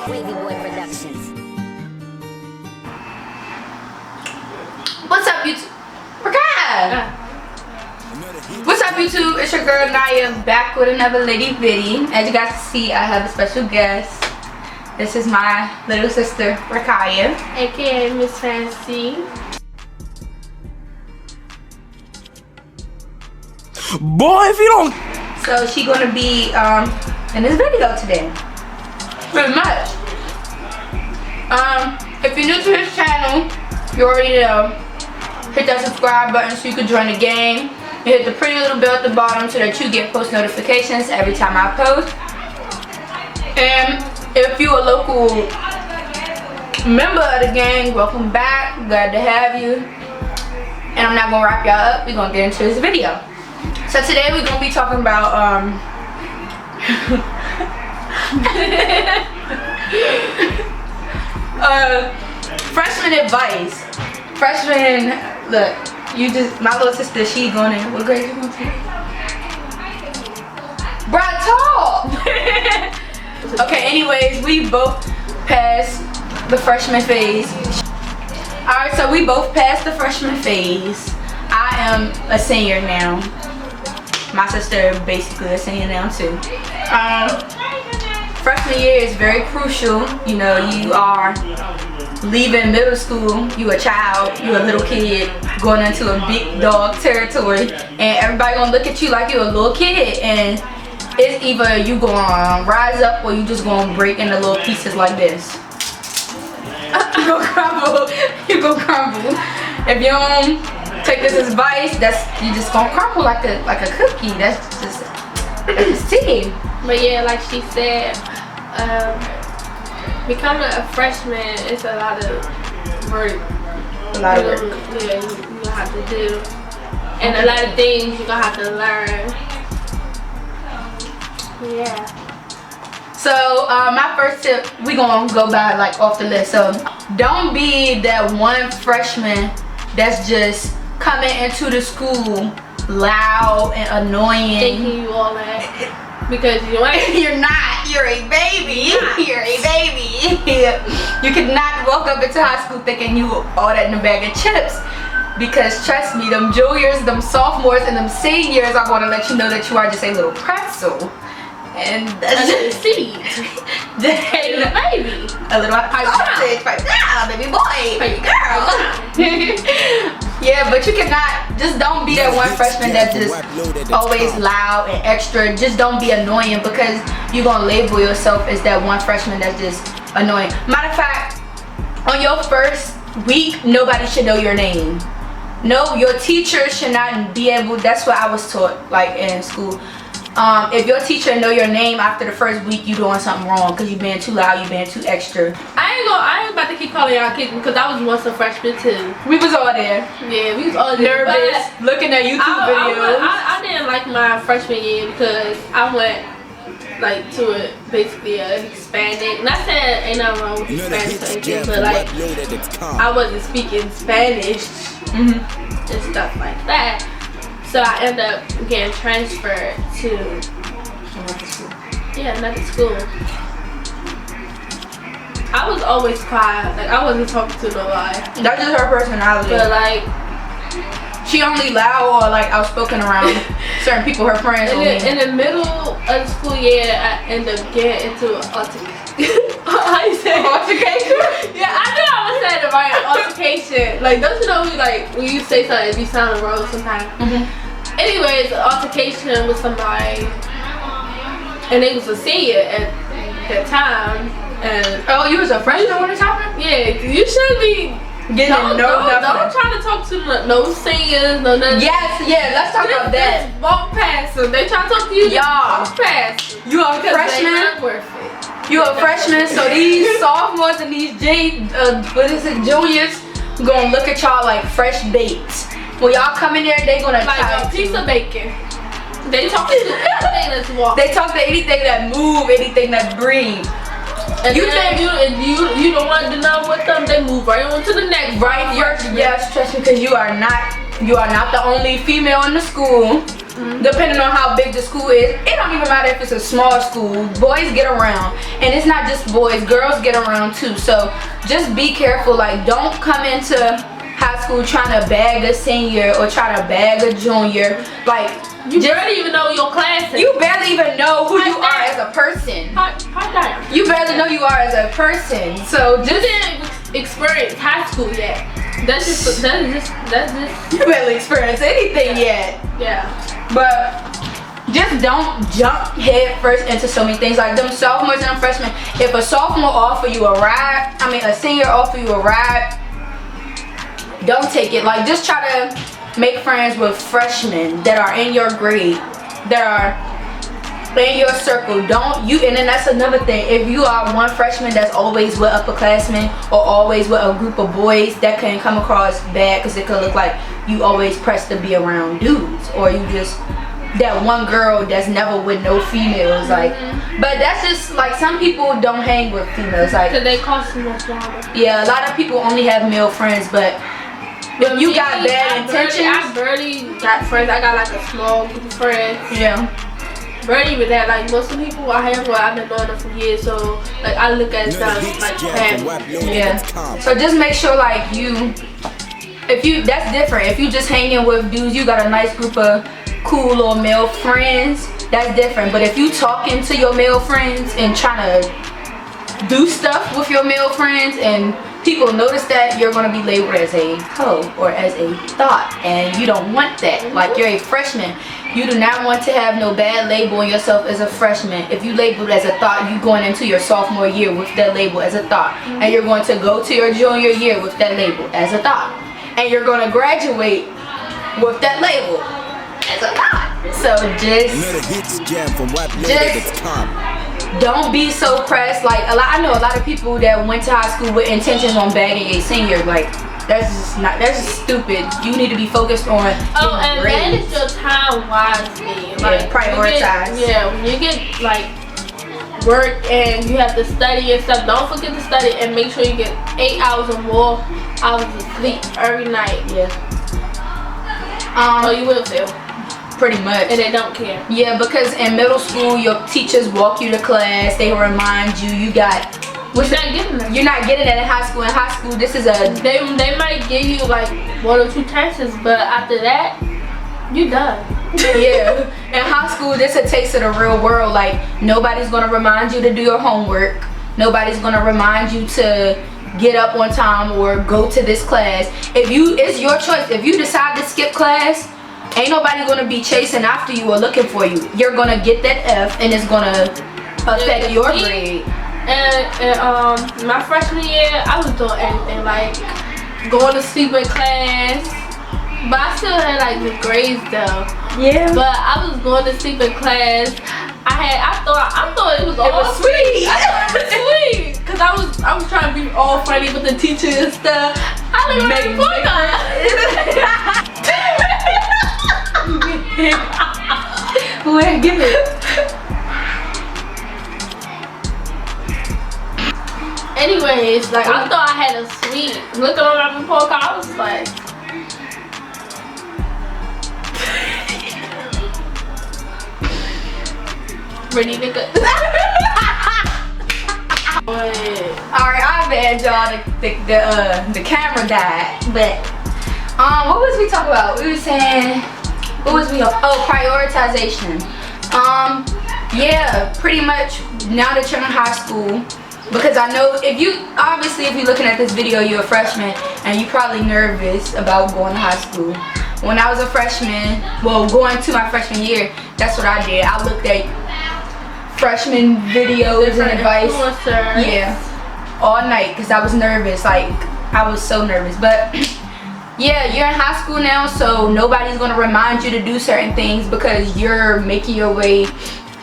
Wavy Boy Productions. What's up, YouTube? What's up, YouTube? It's your girl Nyia back with another lady video. As you guys can see, I have a special guest. This is my little sister, Rakaya, aka Miss Fancy. Boy, if you don't. So she gonna be in this video today. Pretty much. If you're new to his channel, you already know. Hit that subscribe button so you can join the game. And hit the pretty little bell at the bottom so that you get post notifications every time I post. And if you're a local member of the gang, welcome back. Glad to have you. And I'm not gonna wrap y'all up. We're gonna get into this video. So today we're gonna be talking about freshman advice. Freshman, look, my little sister, she going in. What grade you going to? Bruh, talk! Okay, anyways, we both passed the freshman phase. Alright, so we both passed the freshman phase. I am a senior now. My sister basically a senior now too. Freshman year is very crucial. You know, you are leaving middle school, you a child, you a little kid going into a big dog territory, and everybody gonna look at you like you a little kid, and it's either you gonna rise up or you just gonna break into little pieces like this. You gonna crumble. You gonna crumble. If you don't take this advice, you just gonna crumble like a cookie. That's just tea. But yeah, like she said, becoming a freshman is a lot of work. A lot of work. Yeah, you gonna have to do, and a lot of things you gonna have to learn. Yeah. So my first tip, we gonna go by like off the list. So don't be that one freshman that's just coming into the school loud and annoying. Thinking you all that. Because you ain't. You're not. You're a baby. You're a baby. You cannot walk up into high school thinking you all that in a bag of chips. Because trust me, them juniors, them sophomores, and them seniors are going to let you know that you are just a little pretzel. And that's just seed. Hey, a baby. A little sausage. Pipe down, baby boy. Baby girl. Yeah, but you cannot, just don't be that one freshman that's just always loud and extra. Just don't be annoying, because you're going to label yourself as that one freshman that's just annoying. Matter of fact, on your first week, nobody should know your name. No, your teacher should not be able, that's what I was taught like in school. If your teacher know your name after the first week, you doing something wrong because you being too loud, you being too extra. I ain't about to keep calling y'all kids because I was once a freshman too. We was all there. Yeah, we was all there. Nervous, looking at YouTube videos. I didn't like my freshman year because I went like to basically an Hispanic. Not saying ain't nothing wrong with Hispanic or anything, but like I wasn't speaking Spanish and stuff like that. So I ended up getting transferred to another school. I was always quiet, like I wasn't talking to nobody. That's just her personality. But like, she only loud or like outspoken around certain people, her friends. In the middle of the school year, I ended up getting into an altercation. How you say altercation? Yeah, I knew I was saying the right altercation. Like, don't you know when you say something, it be sounding wrong sometimes. Anyways, altercation with somebody, and they was a senior at that time. And oh, you was a freshman when this happened? Yeah, you should be getting don't try to talk to no seniors, no nothing. Yes, yeah, let's talk about that. Walk past them. They try to talk to you. Y'all, walk past them. You a freshman? They not worth it. You a freshman, so these sophomores and these juniors gonna look at y'all like fresh baked. When y'all come in there, they gonna like a piece of bacon. They talk to anything that's walking. They talk to anything that move, anything that breathe. And you think you don't want to know with them, they move right on to the next. Right, yes, trust me, because you are not the only female in the school. depending on how big the school is. It don't even matter if it's a small school. Boys get around, and it's not just boys. Girls get around too. So just be careful. Like, don't come into high school trying to bag a senior or try to bag a junior. Like, you barely even know your classes. You barely even know who you are as a person. You barely know you are as a person. So just didn't experience high school yet. That's just you barely experience anything yet. Yeah. But just don't jump head first into so many things. Like them sophomores and freshmen. If a sophomore offer you a ride, a senior offer you a ride, don't take it. Like, just try to make friends with freshmen that are in your grade, that are in your circle. And then that's another thing. If you are one freshman that's always with upperclassmen or always with a group of boys, that can come across bad because it could look like you always press to be around dudes, or you just that one girl that's never with no females. Like, but that's just like, some people don't hang with females. Like, because they cost too much longer. Yeah, a lot of people only have male friends, but if you got bad intentions, I barely got friends. I got like a small group of friends. Yeah. Barely with that. Like, most of the people I have, I've been knowing them for years. So like, I look at them like family. Yeah. So just make sure, like, that's different. If you just hanging with dudes, you got a nice group of cool little male friends, that's different. But if you talking to your male friends and trying to do stuff with your male friends and people notice that, you're going to be labeled as a hoe or as a thought, and you don't want that. Like, you're a freshman, you do not want to have no bad label on yourself as a freshman. If you labeled as a thought, you going into your sophomore year with that label as a thought, and you're going to go to your junior year with that label as a thought, and you're going to graduate with that label as a thought. So just don't be so pressed. Like, I know a lot of people that went to high school with intentions on bagging a senior. Like, that's just stupid. You need to be focused on and manage your time wisely. Like, prioritize. When you get like work and you have to study and stuff, don't forget to study and make sure you get 8 hours or more hours of sleep every night. Yeah. Or you will fail. Pretty much. And they don't care. Yeah, because in middle school, your teachers walk you to class. They remind you. You're not getting that. You're not getting that in high school. In high school, this is they might give you like 1 or 2 tests, but after that, you done. Yeah. In high school, this is a taste of the real world. Like, nobody's gonna remind you to do your homework. Nobody's gonna remind you to get up on time or go to this class. It's your choice. If you decide to skip class, ain't nobody gonna be chasing after you or looking for you. You're gonna get that F, and it's gonna affect your grade. And my freshman year, I was doing everything, like going to sleep in class, but I still had like the grades though. Yeah. But I was going to sleep in class. I thought it was all sweet. I thought it was sweet, cause I was trying to be all funny with the teacher and stuff. I didn't make fun. Wait, give it. Anyways, like, I thought I had a sweet. Looking on my report card, I was like, ready to go. Alright, I bet y'all the camera died, but what was we talking about? We were saying, what was we on? Oh, prioritization. Yeah, pretty much now that you're in high school, because I know if you're looking at this video, you're a freshman and you're probably nervous about going to high school. When I was a freshman, well, going to my freshman year, that's what I did. I looked at freshman videos and advice. Yeah, all night, because I was nervous. Like, I was so nervous. But yeah, you're in high school now, so nobody's gonna remind you to do certain things because you're making your way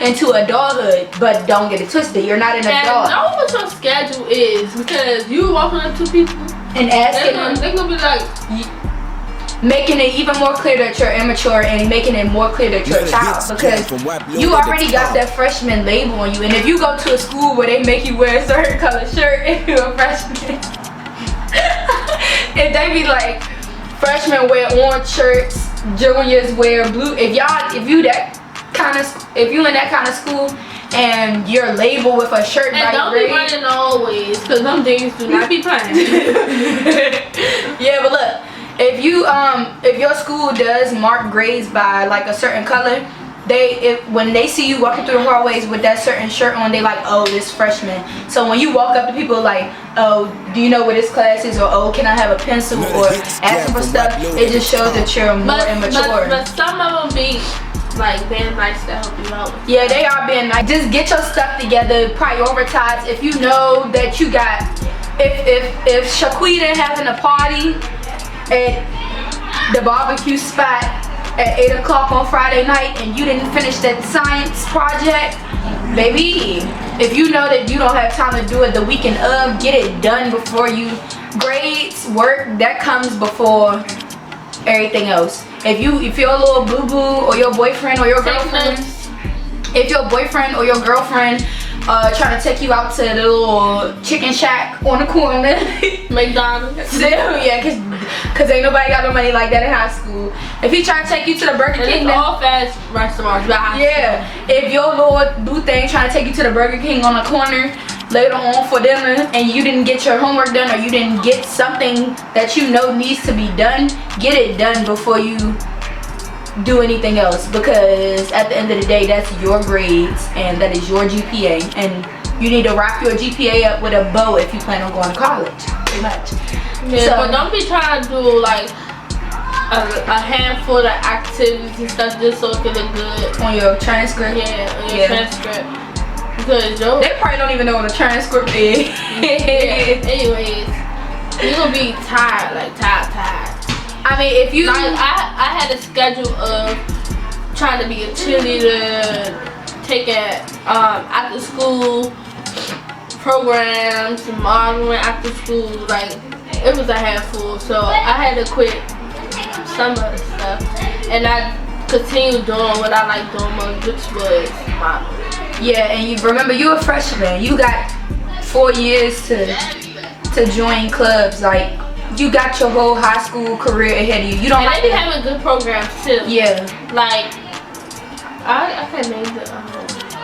into adulthood. But don't get it twisted, you're not an adult. And know what your schedule is, because you walking up to people and asking them, they're gonna be like, making it even more clear that you're immature and making it more clear that you're a child, because you already got that freshman label on you. And if you go to a school where they make you wear a certain color shirt if you're a freshman, if they be like, freshmen wear orange shirts juniors wear blue. If you in that kind of school and you're labeled with a shirt and by don't grade, be running always, because them things do not be playing. yeah, but look, if your school does mark grades by like a certain color, when they see you walking through the hallways with that certain shirt on, they like, oh, this freshman. So when you walk up to people like, oh, do you know where this class is, or oh, can I have a pencil, or asking for stuff, it just shows that you're more immature. But some of them be like being nice to help you out. Yeah, they are being nice. Just get your stuff together, prioritize. If you know that you got, if Shaquita having a party at the barbecue spot at 8 o'clock on Friday night and you didn't finish that science project, baby, if you know that you don't have time to do it the weekend of, get it done before you. Grades, work, that comes before everything else. If you're a little boo-boo, or your boyfriend or your girlfriend, if your boyfriend or your girlfriend trying to take you out to the little chicken shack on the corner, McDonald's. Yeah, cause ain't nobody got no money like that in high school. If he trying to take you to the Burger King, it's all fast restaurants. Yeah, if your little boo thing trying to take you to the Burger King on the corner later on for dinner, and you didn't get your homework done, or you didn't get something that you know needs to be done, get it done before you do anything else, because at the end of the day, that's your grades and that is your GPA, and you need to wrap your GPA up with a bow if you plan on going to college, pretty much. Yeah, so, but don't be trying to do like a handful of activities and stuff just so it can look good on your transcript. Yeah, on your transcript. Because they probably don't even know what a transcript is. Yeah. Anyways, you're gonna be tired, like tired. I mean, if you like, I had a schedule of trying to be a cheerleader, taking after school programs, modeling after school, like it was a handful. So I had to quit some of the stuff, and I continued doing what I like doing most, which was modeling. Yeah, and you remember, you're a freshman. You got 4 years to join clubs. Like, you got your whole high school career ahead of you. You don't have to have a good program too. Yeah. Like, I can't name the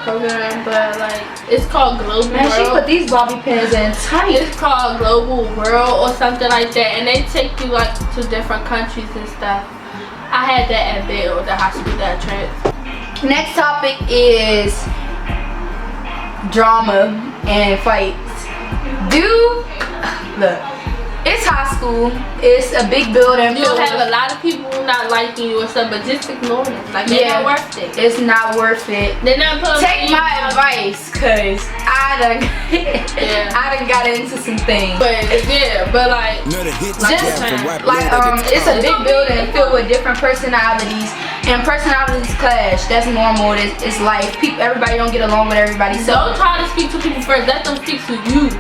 program, but like it's called Global World. She put these bobby pins in tight. It's called Global World or something like that, and they take you like to different countries and stuff. I had that at Bill, the high school that I trained. Next topic is drama and fights. Look, it's high school. It's a big building. You'll have a lot of people not liking you or something, but just ignore them. Like, they're not worth it. It's not worth it. They're not putting. Take my advice, cause I done got into some things. But like it's a big building filled with different personalities, and personalities clash. That's normal. It's life. Everybody don't get along with everybody. So don't try to speak to people first. Let them speak to you.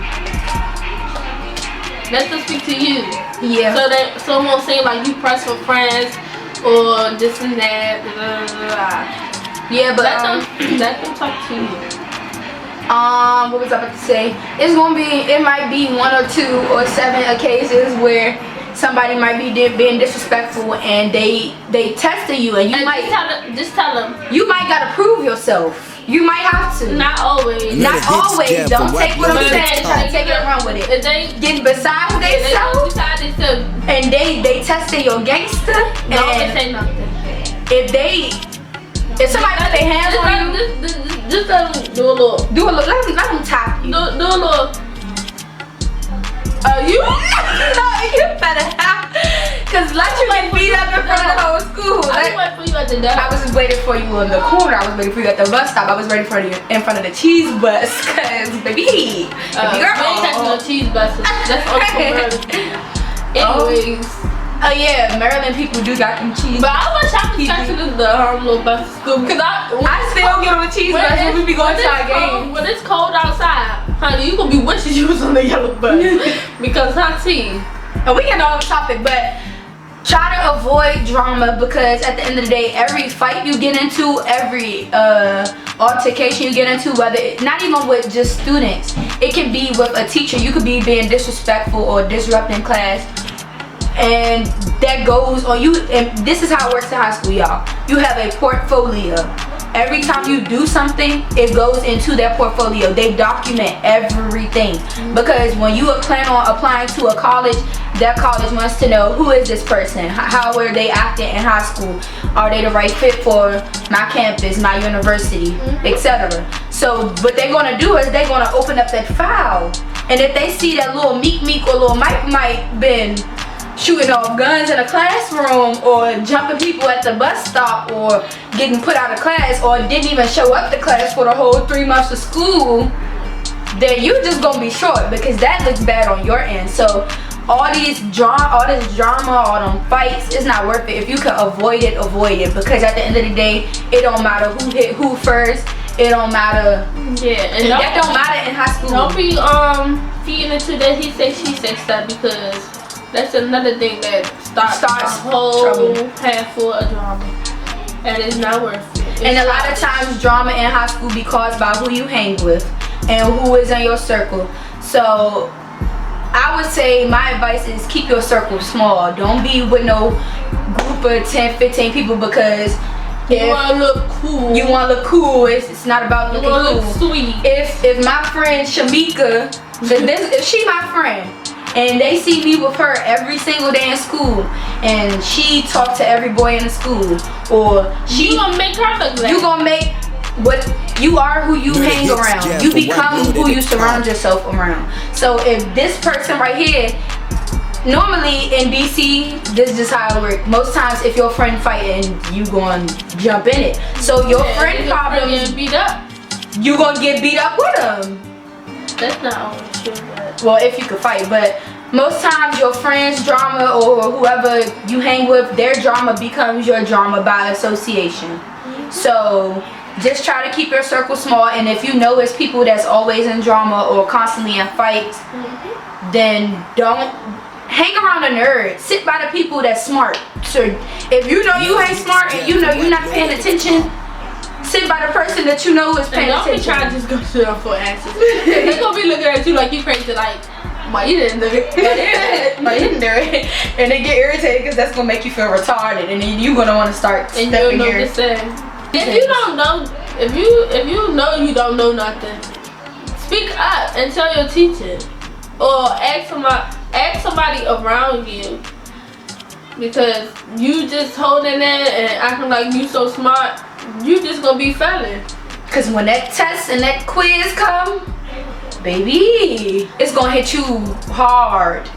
Let them speak to you. Yeah. So that someone won't say like you press for friends or this and that. Blah, blah, blah. Yeah, but let them talk to you. What was I about to say? It might be 1 or 2 or 7 occasions where somebody might be being disrespectful and they tested you, and you might just tell them. You might gotta prove yourself. You might have to. Not always. Not always. Don't take what I'm saying. Try to take it and run with it. If they get beside themselves and they tested your gangster, don't say nothing. If somebody put their hands on you, just let them do a little. Let them tap you. Do a little. You better have, cause let you get beat up in front of the whole school. I was waiting for you at the door. I was just waiting for you on the corner. I was waiting for you at the bus stop. I was waiting for you in front of the cheese bus, cause baby, girl. We ain't catching no cheese buses. That's only for Maryland. Anyways. Oh yeah, Maryland people do got them cheese. But I wish I could catch the little bus to school, because I still get on the cheese bus when we be going to our game. When it's cold outside, honey, you gonna be wishing you was on the yellow bus because honey. And we get off topic, but try to avoid drama, because at the end of the day, every fight you get into, every altercation you get into, not even with just students, it can be with a teacher. You could be being disrespectful or disrupting class. and that goes on you. And this is how it works in high school, y'all. You have a portfolio. Every time you do something, it goes into that portfolio. They document everything, because when you plan on applying to a college, that college wants to know, who is this person? How are they acting in high school? Are they the right fit for my campus, my university, etc.? So what they're gonna do is they're gonna open up that file, and if they see that little Meek or little Mike been shooting off guns in a classroom, or jumping people at the bus stop, or getting put out of class, or didn't even show up to class for the whole 3 months of school, then you just gonna be short, because that looks bad on your end. So all this drama, all them fights, it's not worth it. If you can avoid it, because at the end of the day, it don't matter who hit who first. It don't matter. Yeah, and that don't matter in high school. Don't be feeding into that he say she say stuff, because that's another thing that starts a whole handful of drama, and it's not worth it. And a lot of times drama in high school be caused by who you hang with and who is in your circle. So I would say my advice is keep your circle small. Don't be with no group of 10, 15 people, because you want to look cool. You want to look cool. It's not about looking cool. Look sweet. If my friend Shamika, if she my friend, and they see me with her every single day in school, and she talk to every boy in the school, or you gonna make her look bad. You gonna make what you are, who you hang around. You become who you surround yourself around. So if this person right here, normally in DC, this is just how it works. Most times, if your friend fighting, you gonna jump in it. So your friend problems, beat up. You gonna get beat up with them. That's not always true, but well, if you could fight, but most times your friends' drama, or whoever you hang with, their drama becomes your drama by association. So just try to keep your circle small, and if you know it's people that's always in drama or constantly in fights, then don't hang around the nerds. Sit by the people that's smart. So if you know you ain't smart and you know you're not paying attention, sit by the person that you know is paying attention. Don't be trying to just go to them for answers. They're gonna be looking at you like you crazy, like, why you didn't do it? Why you didn't do it? And they get irritated, because that's gonna make you feel retarded, and then you're gonna want to start and stepping you'll know here. the same. If you don't know, if you know you don't know nothing, speak up and tell your teacher, or ask somebody around you, because you just holding it and acting like you so smart, you just gonna be failing. Because when that test and that quiz come, baby, it's gonna hit you hard.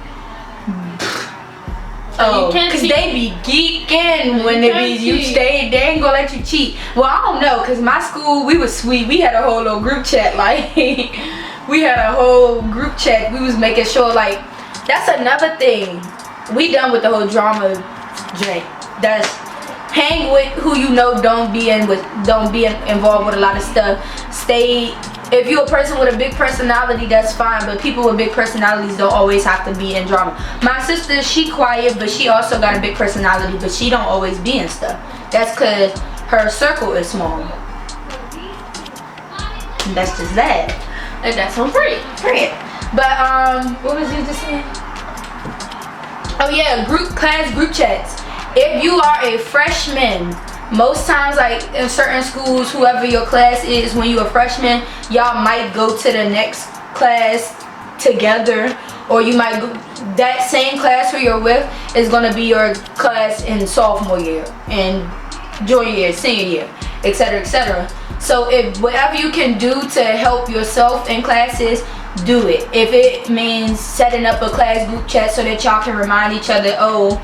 Oh, because they be geeking when they be they ain't gonna let you cheat. Well, I don't know, because my school, we was sweet. We had a whole little group chat, like we had a whole group chat. We was making sure, like, that's another thing. We done with the whole drama drink. That's hang with who you know. Don't be involved with a lot of stuff. Stay. If you're a person with a big personality, that's fine, but people with big personalities don't always have to be in drama. My sister, she quiet, but she also got a big personality, but she don't always be in stuff. That's because her circle is small. And that's just that. And that's on free. But what was you just saying? Oh yeah, class group chats. If you are a freshman, most times, like in certain schools, whoever your class is, when you're a freshman, y'all might go to the next class together, or you might go, that same class who you're with is gonna be your class in sophomore year and junior year, senior year, etc., etc. So if whatever you can do to help yourself in classes, do it. If it means setting up a class group chat so that y'all can remind each other, oh,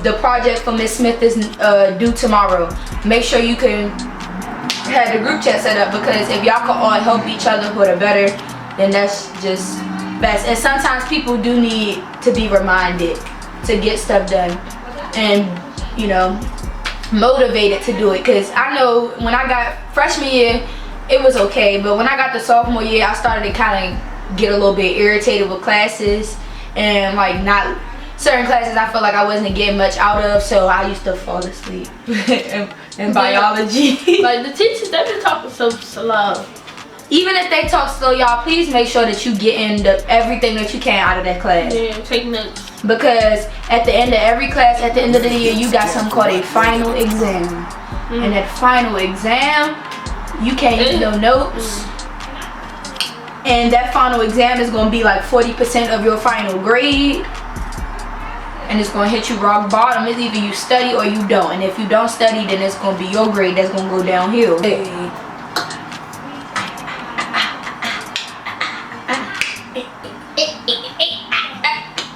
the project for Miss Smith is due tomorrow. Make sure you can have the group chat set up, because if y'all can all help each other for the better, then that's just best. And sometimes people do need to be reminded to get stuff done, and you know, motivated to do it. Because I know when I got freshman year, it was okay, but when I got to sophomore year, I started to kind of get a little bit irritated with classes, and like not certain classes I felt like I wasn't getting much out of, so I used to fall asleep in biology. Like the teachers, they be talking so slow. Even if they talk slow, y'all, please make sure that you get in everything that you can out of that class. Yeah, take notes. Because at the end of every class, at the end of the year, you got something called a final exam. And that final exam, you can't use no notes. And that final exam is going to be like 40% of your final grade. And it's going to hit you rock bottom. It's either you study or you don't. And if you don't study, then it's going to be your grade that's going to go downhill. Hey.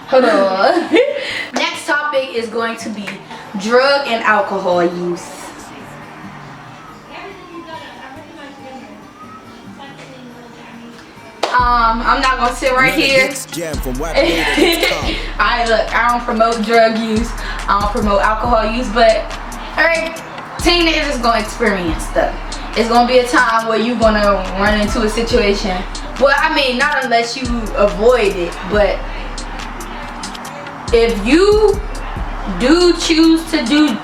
Hold on. Next topic is going to be drug and alcohol use. I'm not gonna sit right here. Alright, look, I don't promote drug use, I don't promote alcohol use, but alright, teenagers gonna experience stuff. It's gonna be a time where you're gonna run into a situation. Well, I mean, not unless you avoid it, but if you do choose to do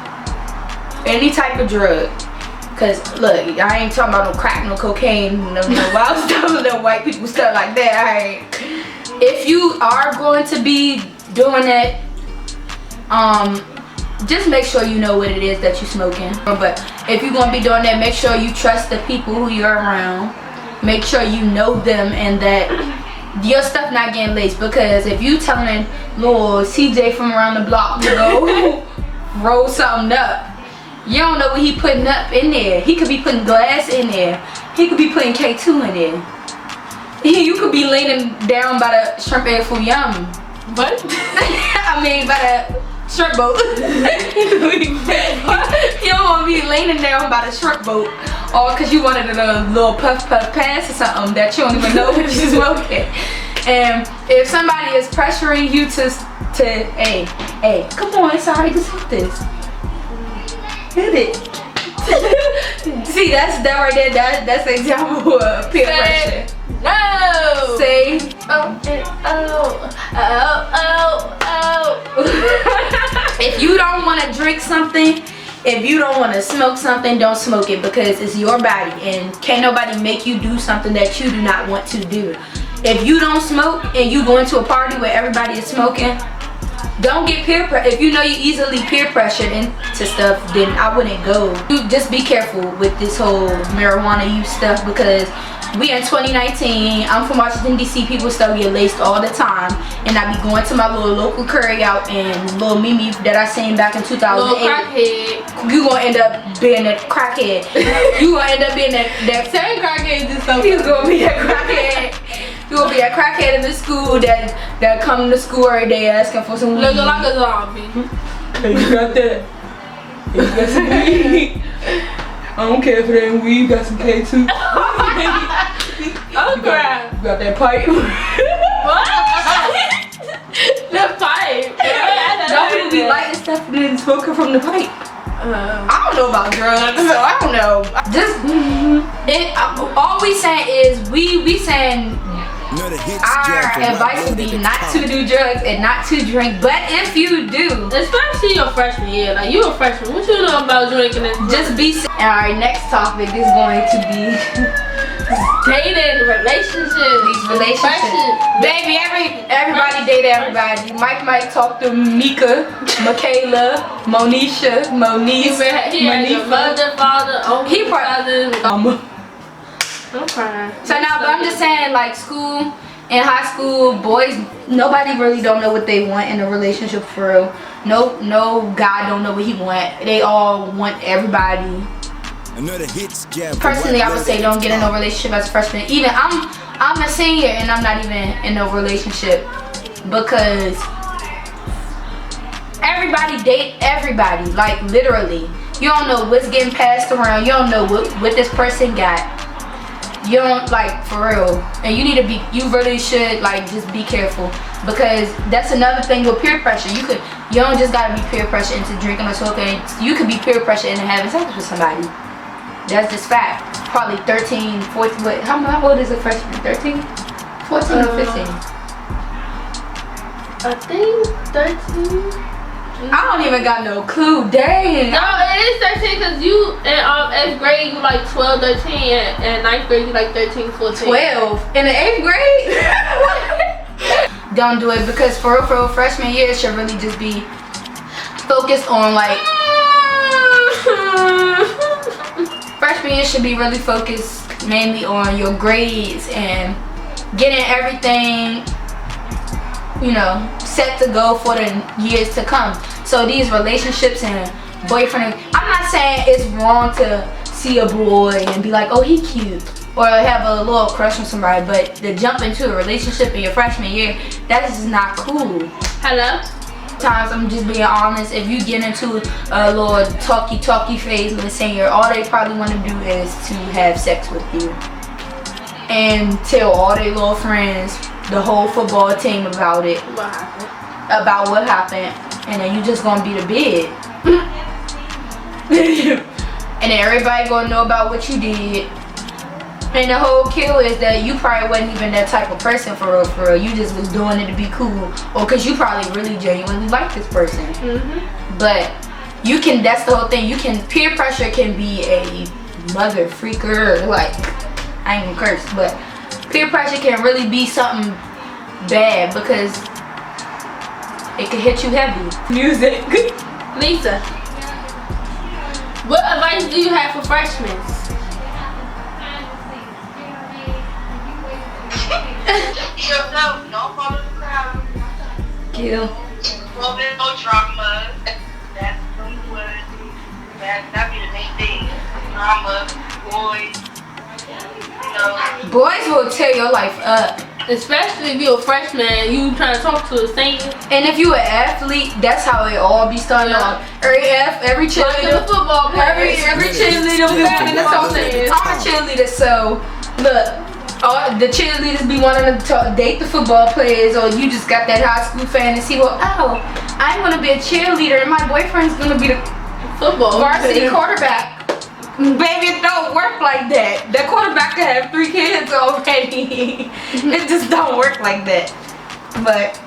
any type of drug, cause look, I ain't talking about no crack, no cocaine, no wild stuff, no white people stuff like that. Alright, if you are going to be doing that, just make sure you know what it is that you're smoking. But if you're gonna be doing that, make sure you trust the people who you're around. Make sure you know them and that your stuff not getting laced. Because if you telling little CJ from around the block to go roll something up, you don't know what he putting up in there. He could be putting glass in there. He could be putting K2 in there. You could be laying down by the shrimp egg foo yum. What? I mean by the shrimp boat. You don't want to be laying down by the shrimp boat, or because you wanted a little puff pass or something that you don't even know what you're smoking. And if somebody is pressuring you to hey, come on, sorry, just hit this. Hit it. See, that right there, that's an example of peer pressure. No! Say oh. If you don't want to drink something, if you don't want to smoke something, don't smoke it, because it's your body and can't nobody make you do something that you do not want to do. If you don't smoke and you go into a party where everybody is smoking, don't get peer pressure. If you know you're easily peer pressured into stuff, then I wouldn't go. Just be careful with this whole marijuana use stuff, because we in 2019. I'm from Washington DC. People still get laced all the time, and I be going to my little local curry out and little Mimi that I seen back in 2008. You gonna end up being a crackhead. You gonna end up being that same crackhead. You gonna be that crackhead. You gonna be that crackhead in the school that come to school every day asking for some weed. Looking like a zombie. Hey, you got that? Hey, you got some weed? I don't care if it ain't weed. You got some K2. Oh crap! You got that pipe? What? The pipe? Don't people be lighting stuff and then smoking from the pipe? I don't know about drugs, so I don't know. Just all we saying is we saying our advice would be not to do drugs and not to drink. But if you do, especially your freshman year, like you a freshman, what you know about drinking and just be. Our next topic is going to be dating, relationships. These relationships, baby. Everybody date everybody. Mike talked to Mika, Michaela, Monisha, Monique. He had your mother, father, uncle, he cousin. I'm crying. So now, but I'm just saying, like school and high school, boys, nobody really don't know what they want in a relationship for real. No guy don't know what he want. They all want everybody. Personally, I would say don't get in no relationship as a freshman. Even I'm a senior and I'm not even in no relationship, because everybody date everybody. Like literally, you don't know what's getting passed around. You don't know what this person got. You don't, like, for real. And you really should like just be careful, because that's another thing with peer pressure. You don't just gotta be peer pressure into drinking or smoking. You could be peer pressure into having sex with somebody. That's just fact. Probably 13, 14, what, how old is a freshman? 13? 14 or 15? I think 13. I don't even got no clue. Dang. No, it is 13 because you in 8th grade you like 12, 13, and 9th grade you like 13, 14. 12 in the 8th grade? don't do it, because for real, freshman year should really just be focused on like freshman year should be really focused mainly on your grades and getting everything, you know, set to go for the years to come. So these relationships and boyfriend, I'm not saying it's wrong to see a boy and be like, oh, he cute, or have a little crush on somebody, but to jump into a relationship in your freshman year, that is just not cool. Hello? Sometimes I'm just being honest, if you get into a little talky phase in the senior year, all they probably want to do is to have sex with you and tell all their little friends, the whole football team about it. What happened? About what happened, and then you just gonna be the bid. And then everybody gonna know about what you did. And the whole kill is that you probably wasn't even that type of person for real. You just was doing it to be cool, or cause you probably really genuinely like this person. But you can, that's the whole thing. You can, peer pressure can be a mother freaker, like, I ain't gonna curse, but peer pressure can really be something bad because it can hit you heavy. Music. Lisa, what advice do you have for freshmen? Don't follow the crowd. Kill. Well, there's no drama. That's what that be the main thing. Drama, boys. You know. Boys will tear your life up. Especially if you're a freshman and you trying to talk to a senior. And if you an athlete, that's how it all be started off. Every cheerleader, football players. every cheerleader, all the cheerleaders. So look, all the cheerleaders be wanting to date the football players, or you just got that high school fantasy. Well, oh, I'm gonna be a cheerleader and my boyfriend's gonna be the football varsity quarterback. Baby, it don't work like that. The quarterback can have 3 kids already. It just don't work like that. But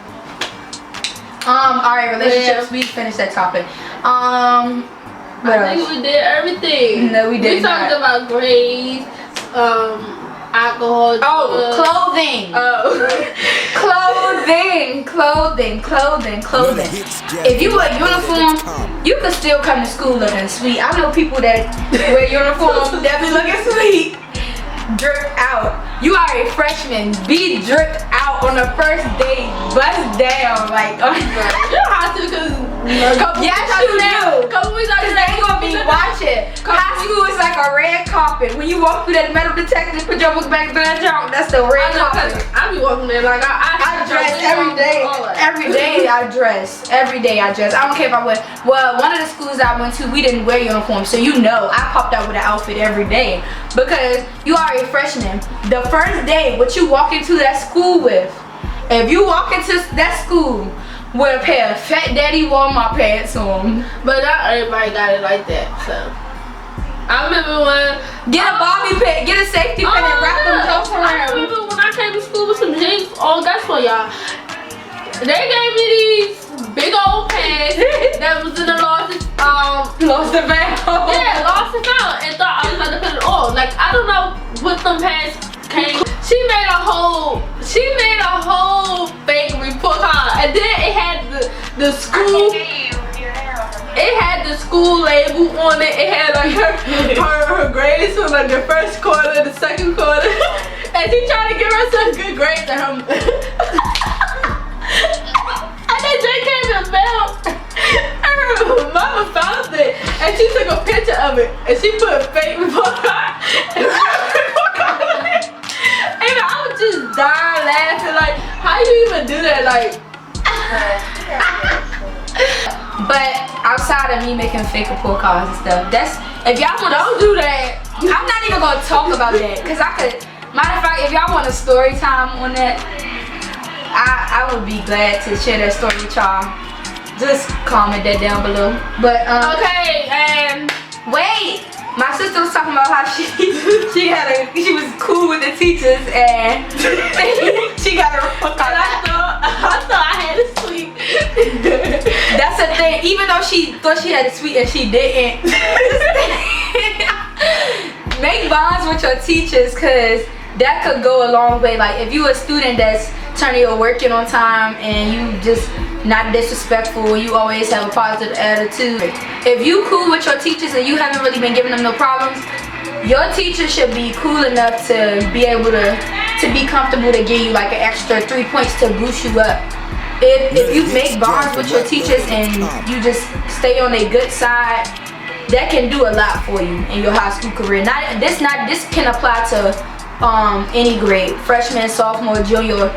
all right, relationships. We finished that topic. What I think we did everything. No, we did We talked not. about grades, alcohol. Clothing. Clothing. If you wear uniform, you can still come to school looking sweet. I know people that wear uniform that be looking sweet. Dripped out. You are a freshman. Be dripped out on the first day. Bust down. Like, oh my God. You don't have to, because Yes, you do. couple weeks after Because they ain't gonna be watching. High school is like a red carpet. When you walk through that metal detector and put your book back there, that's the red carpet. I be walking there like I dress every day. Every day I dress. Every day I dress. I don't care if I wear. Well, one of the schools I went to, we didn't wear uniforms, so you know I popped out with an outfit every day because you are a freshman. The first day, what you walk into that school with, if you walk into that school with a pair of Fat Daddy Walmart pants on, but not everybody got it like that. So I remember when get a bobby pin, get a safety pin, and wrap them close I around. remember when I came to school with some jeans. Oh, that's for y'all. They gave me these big old pants that was in the lost Lost the van. Yeah, lost and found, and thought I was gonna put it on. Like, I don't know what them pants came. She made a whole fake report card, and then it had the school. It had the school label on it. It had like her grades from like the first quarter, the second quarter, and she tried to give herself good grades at her. And then Jay came in the mail. Her mama found it, and she took a picture of it, and she put a fake report card and on it. And I was just dying laughing, like, how you even do that? Like, but outside of me making fake report cards and stuff, that's, if y'all want, don't do that. I'm not even gonna talk about that, cause I could. Matter of fact, if y'all want a story time on that, I would be glad to share that story with y'all. Just comment that down below. But Okay, and wait, my sister was talking about how she was cool with the teachers and she got a report card. I thought I had a sweet. That's the thing. Even though she thought she had a sweet and she didn't. Make bonds with your teachers, cause that could go a long way. Like if you a student that's turning your work in on time, and you just not disrespectful, you always have a positive attitude. If you cool with your teachers and you haven't really been giving them no problems, your teacher should be cool enough to be able to be comfortable to give you like an extra 3 points to boost you up. If you make bonds with your teachers and you just stay on their good side, that can do a lot for you in your high school career. This can apply to any grade, freshman, sophomore, junior,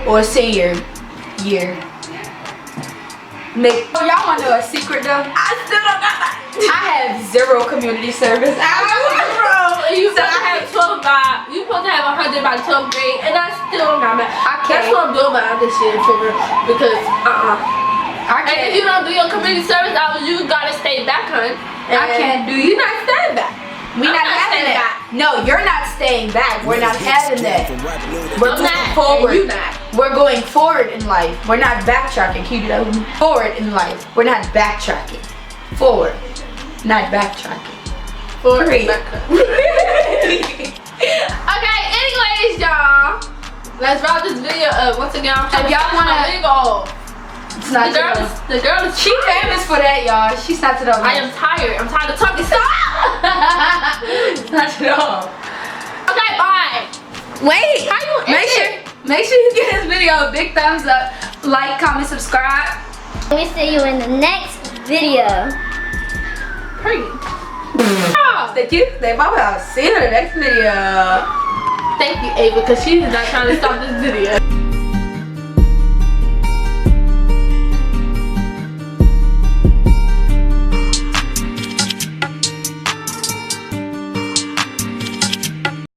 or senior year. Y'all want to know a secret though? I still don't got that. I have 0 community service hours, bro. You supposed to have 12 by, you supposed to have 100 by 12th grade, and I still don't got that. That's what I'm doing about this shit for real, because and if you don't do your community service hours, you gotta stay back, hun. I can't do. You not staying back. We not having that. No, you're not staying back. We're not having that. We're moving forward. You not. We're going forward in life. We're not backtracking. Keep it up. Forward in life. We're not backtracking. Forward, not backtracking. Forward. Okay. Anyways, y'all, let's wrap this video up. Once again, I'm trying to y'all wanna wig off. It's not the girl is she famous for that, y'all. She's not to the I am tired. I'm tired of talking. Stop. Not at all. Okay, bye. Wait. How you make sure you give this video a big thumbs up, like, comment, subscribe. We see you in the next video. Stay cute, stay bye. See you in the next video. Thank you, Ava, because she is not trying to stop this video.